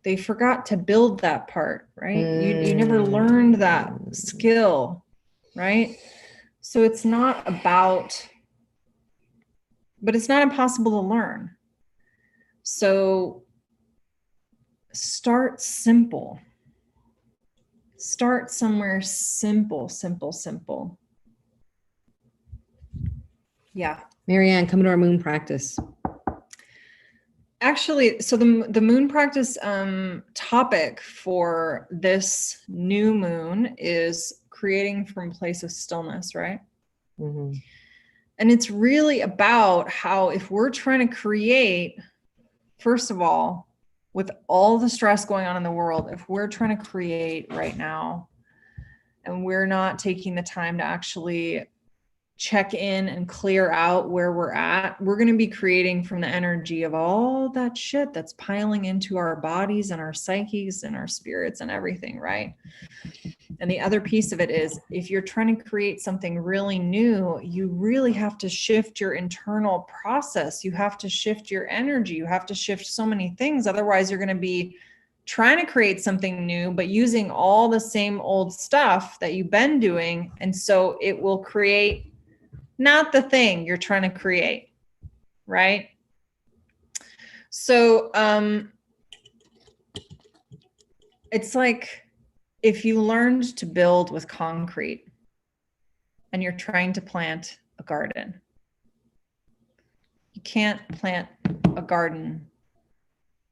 they forgot to build that part, right? You never learned that skill, right? So it's not about, but it's not impossible to learn. So start simple. Start somewhere simple. Yeah. Marianne, come to our moon practice. Actually, so the moon practice topic for this new moon is creating from a place of stillness, right? Mm-hmm. And it's really about how if we're trying to create, first of all, with all the stress going on in the world, if we're trying to create right now and we're not taking the time to actually check in and clear out where we're at, we're going to be creating from the energy of all that shit that's piling into our bodies and our psyches and our spirits and everything, right? And the other piece of it is, if you're trying to create something really new, you really have to shift your internal process. You have to shift your energy. You have to shift so many things. Otherwise, you're going to be trying to create something new, but using all the same old stuff that you've been doing. And so it will create not the thing you're trying to create, right? So it's like if you learned to build with concrete and you're trying to plant a garden, you can't plant a garden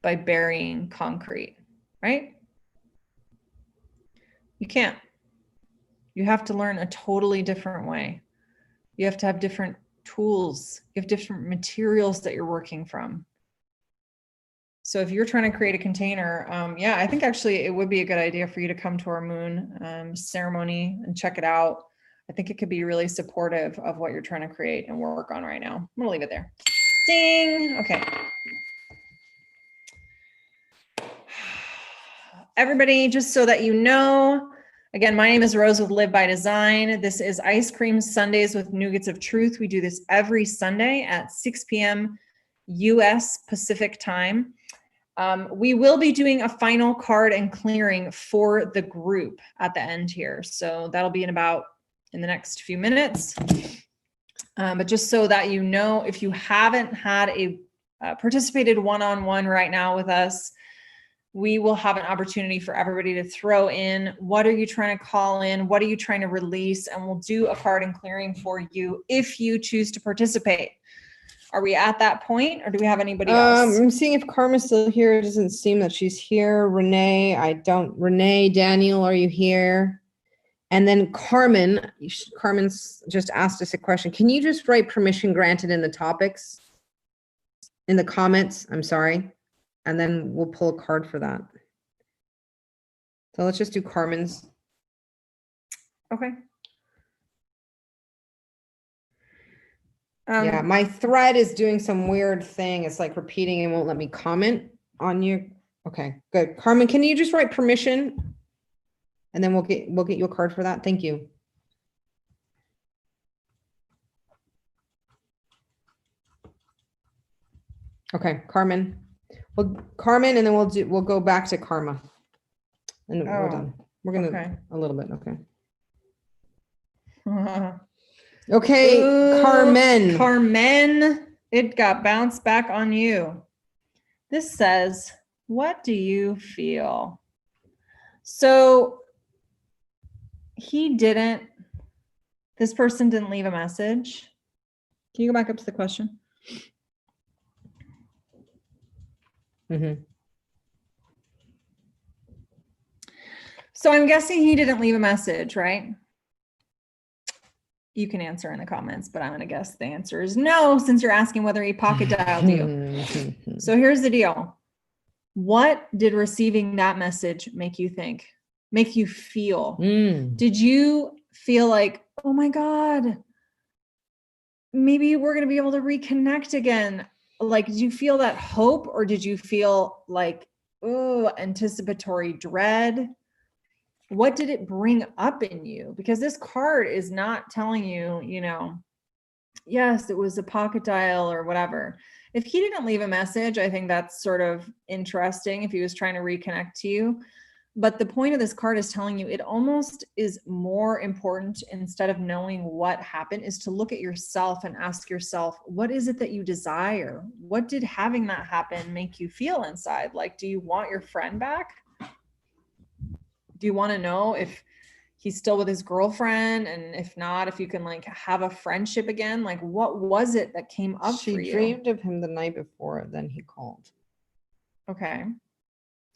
by burying concrete, right? You can't. You have to learn a totally different way. You have to have different tools. You have different materials that you're working from. So if you're trying to create a container, yeah, I think actually it would be a good idea for you to come to our moon ceremony and check it out. I think it could be really supportive of what you're trying to create and work on right now. I'm gonna leave it there. Ding. Okay. Everybody, just so that you know, again, my name is Rose with Live by Design. This is Ice Cream Sundays with Nougats of Truth. We do this every Sunday at 6 p.m. U.S. Pacific time. We will be doing a final card and clearing for the group at the end here. So that'll be in the next few minutes. But just so that you know, if you haven't had a participated one-on-one right now with us, we will have an opportunity for everybody to throw in, what are you trying to call in? What are you trying to release? And we'll do a card and clearing for you if you choose to participate. Are we at that point, or do we have anybody else? I'm seeing if Karma's still here. It doesn't seem that she's here. Renee, Daniel, are you here? And then Carmen's just asked us a question. Can you just write permission granted in the topics, in the comments? I'm sorry. And then we'll pull a card for that. So let's just do Carmen's. Okay. Yeah, my thread is doing some weird thing. It's like repeating and won't let me comment on you. Okay, good. Carmen, can you just write permission? And then we'll get you a card for that. Thank you. Okay, Carmen. Well, Carmen, and then we'll go back to karma. And we're done. We're gonna a little bit, okay. Okay, Ooh, Carmen. Carmen, it got bounced back on you. This says, what do you feel? So this person didn't leave a message. Can you go back up to the question? Mm-hmm. So I'm guessing he didn't leave a message, right? You can answer in the comments, but I'm going to guess the answer is no, since you're asking whether he pocket dialed you. So here's the deal. What did receiving that message make you think? Make you feel? Did you feel like, oh my God, maybe we're going to be able to reconnect again? Like, did you feel that hope, or did you feel like, oh, anticipatory dread? What did it bring up in you? Because this card is not telling you, yes, it was a pocket dial or whatever. If he didn't leave a message, I think that's sort of interesting if he was trying to reconnect to you. But the point of this card is telling you it almost is more important, instead of knowing what happened, is to look at yourself and ask yourself, what is it that you desire? What did having that happen make you feel inside? Like, do you want your friend back? Do you want to know if he's still with his girlfriend? And if not, if you can like have a friendship again? Like, what was it that came up for you? She dreamed of him the night before, then he called. Okay.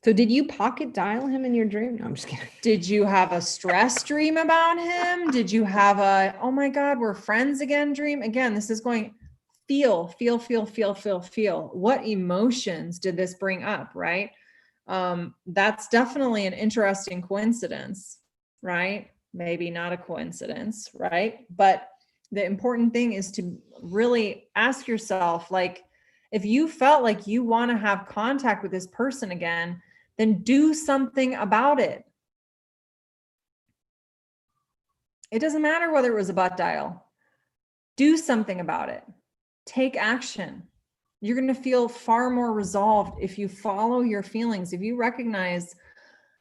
So did you pocket dial him in your dream? No, I'm just kidding. Did you have a stress dream about him? Did you have a, oh my God, we're friends again dream? Again, this is going feel. What emotions did this bring up, right? That's definitely an interesting coincidence, right? Maybe not a coincidence, right? But the important thing is to really ask yourself, like, if you felt like you want to have contact with this person again, then do something about it. It doesn't matter whether it was a butt dial. Do something about it. Take action. You're going to feel far more resolved if you follow your feelings, if you recognize,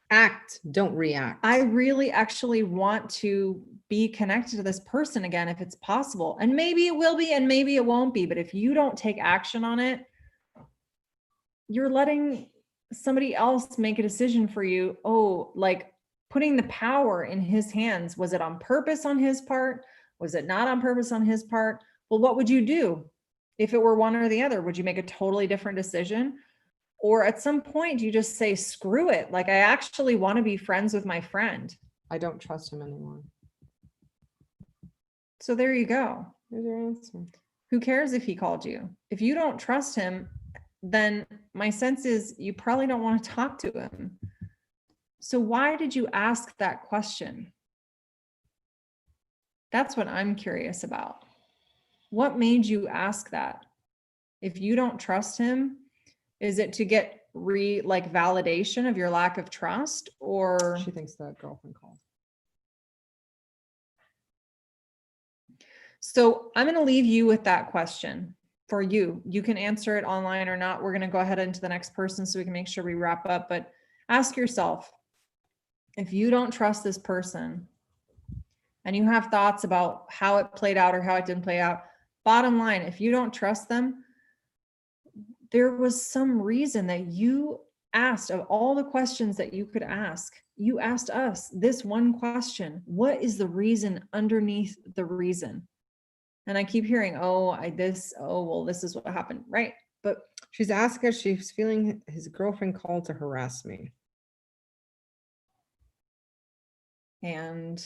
act, don't react. I really actually want to be connected to this person again if it's possible. And maybe it will be, and maybe it won't be. But if you don't take action on it, you're letting somebody else make a decision for you. Oh, like putting the power in his hands. Was it on purpose on his part? Was it not on purpose on his part? Well, what would you do if it were one or the other? Would you make a totally different decision? Or at some point, you just say, screw it. Like, I actually want to be friends with my friend. I don't trust him anymore. So there you go. There's your answer. Who cares if he called you? If you don't trust him, then my sense is you probably don't want to talk to him. So why did you ask that question? That's what I'm curious about. What made you ask that? If you don't trust him, is it to get validation of your lack of trust, or? She thinks that girlfriend called. So I'm going to leave you with that question for you. You can answer it online or not. We're going to go ahead into the next person so we can make sure we wrap up, but ask yourself, if you don't trust this person and you have thoughts about how it played out or how it didn't play out, bottom line, if you don't trust them, there was some reason that you asked. Of all the questions that you could ask, you asked us this one question. What is the reason underneath the reason? And I keep hearing, this is what happened, right? But she's asking if she's feeling his girlfriend called to harass me. And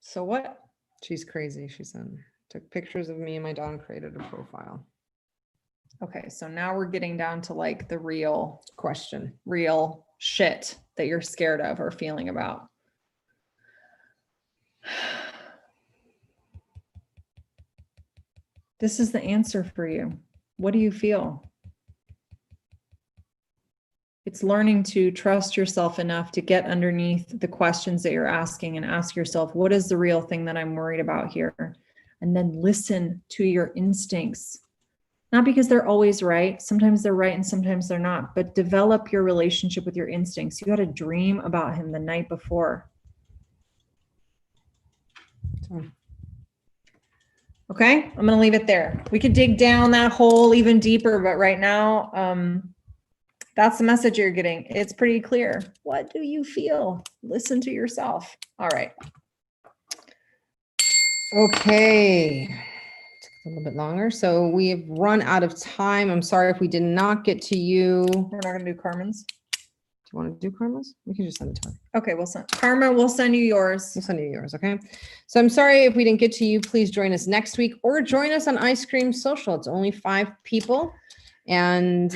So what? She's crazy, she said. Took pictures of me and my dog and created a profile. Okay, so now we're getting down to like the real shit that you're scared of or feeling about. This is the answer for you. What do you feel? It's learning to trust yourself enough to get underneath the questions that you're asking and ask yourself, what is the real thing that I'm worried about here? And then listen to your instincts. Not because they're always right. Sometimes they're right and sometimes they're not, but develop your relationship with your instincts. You got to dream about him the night before. Okay, I'm going to leave it there. We could dig down that hole even deeper, but right now, that's the message you're getting. It's pretty clear. What do you feel? Listen to yourself. All right. Okay. Took a little bit longer. So we have run out of time. I'm sorry if we did not get to you. We're not going to do Carmen's. Do you want to do Karma's? We can just send it to her. Okay, we'll send Karma. We'll send you yours. We'll send you yours. Okay. So I'm sorry if we didn't get to you. Please join us next week or join us on Ice Cream Social. It's only 5 people. And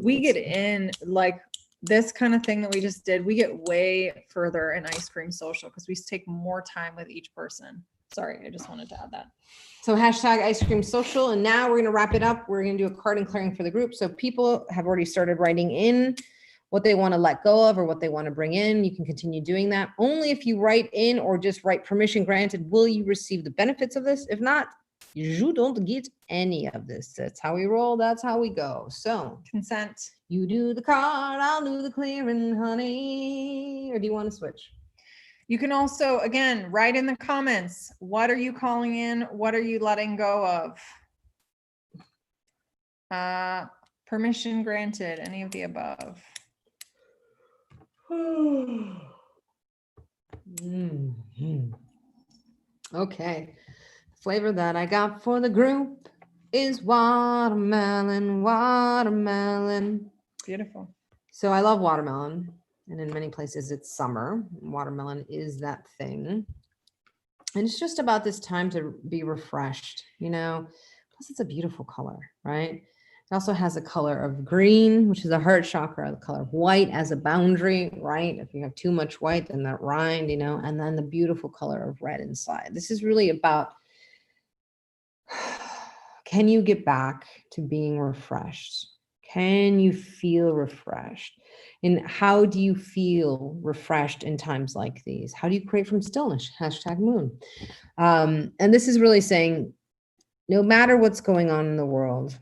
We get in like this kind of thing that we just did. We get way further in Ice Cream Social because we take more time with each person. Sorry, I just wanted to add that. So hashtag Ice Cream Social. And now we're going to wrap it up. We're going to do a card and clearing for the group. So people have already started writing in what they want to let go of or what they want to bring in. You can continue doing that. Only if you write in or just write permission granted will you receive the benefits of this. If not, you don't get any of this. That's how we roll. That's how we go. So Consent. you do the card, I'll do the clearing, honey. Or do you want to switch? You can also, again, write in the comments. What are you calling in? What are you letting go of? Permission granted, any of the above. Okay. Flavor that I got for the group is watermelon, watermelon. Beautiful. So I love watermelon, and in many places it's summer. Watermelon is that thing. And it's just about this time to be refreshed, you know. Plus it's a beautiful color, right? It also has a color of green, which is a heart chakra, the color of white as a boundary, right? If you have too much white, then that rind, you know, and then the beautiful color of red inside. This is really about, can you get back to being refreshed? Can you feel refreshed? And how do you feel refreshed in times like these? How do you create from stillness? Hashtag moon. And this is really saying, no matter what's going on in the world,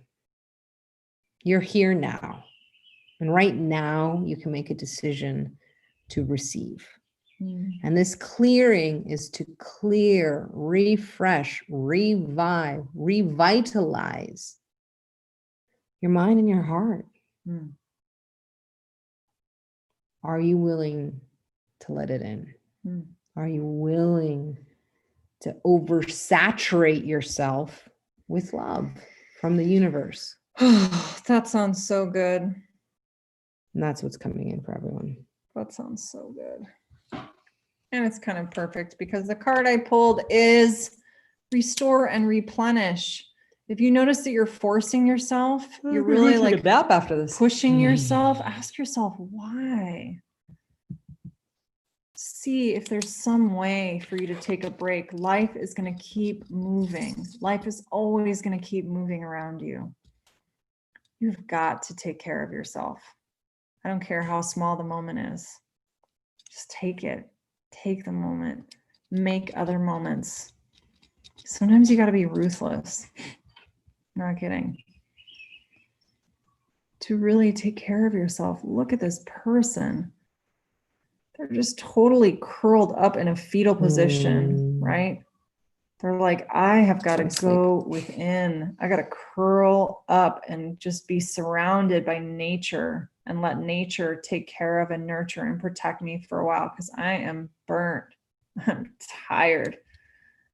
you're here now. And right now, you can make a decision to receive. And this clearing is to clear, refresh, revive, revitalize your mind and your heart. Are you willing to let it in? Are you willing to oversaturate yourself with love from the universe? That sounds so good. And that's what's coming in for everyone. That sounds so good. And it's kind of perfect because the card I pulled is restore and replenish. If you notice that you're forcing yourself, you're really like after this. pushing yourself, ask yourself why. See if there's some way for you to take a break. Life is going to keep moving. Life is always going to keep moving around you. You've got to take care of yourself. I don't care how small the moment is. Just take it. Take the moment. Make other moments. Sometimes you got to be ruthless. Not kidding. To really take care of yourself. Look at this person. They're just totally curled up in a fetal position, right? They're like, I have got to go within. I got to curl up and just be surrounded by nature and let nature take care of and nurture and protect me for a while because I am burnt. I'm tired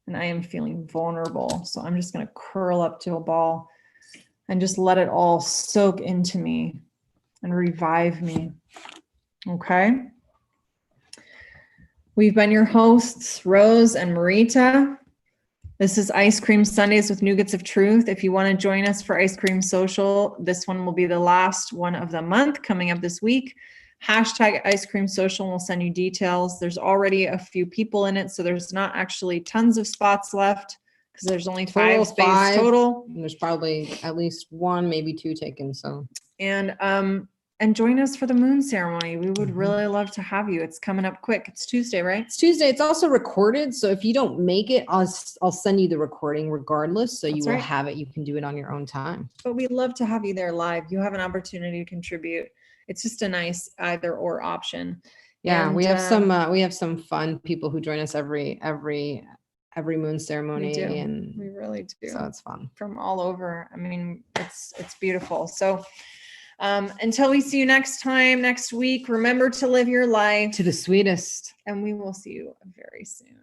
and I am feeling vulnerable. So I'm just going to curl up to a ball and just let it all soak into me and revive me. Okay. We've been your hosts, Rose and Marita. This is Ice Cream Sundays with Nougats of Truth. If you want to join us for Ice Cream Social, this one will be the last one of the month coming up this week. Hashtag Ice Cream Social, we'll send you details. There's already a few people in it, so there's not actually tons of spots left because there's only five spaces total. There's probably at least one, maybe two taken. So and join us for the moon ceremony. We would really love to have you. It's coming up quick. It's Tuesday, right? It's Tuesday. It's also recorded. So if you don't make it, I'll send you the recording regardless. So you will have it. You can do it on your own time. But we'd love to have you there live. You have an opportunity to contribute. It's just a nice either or option. Yeah, we have some fun people who join us every moon ceremony. We really do. So it's fun. From all over. I mean, it's beautiful. So until we see you next week, remember to live your life to the sweetest. And we will see you very soon.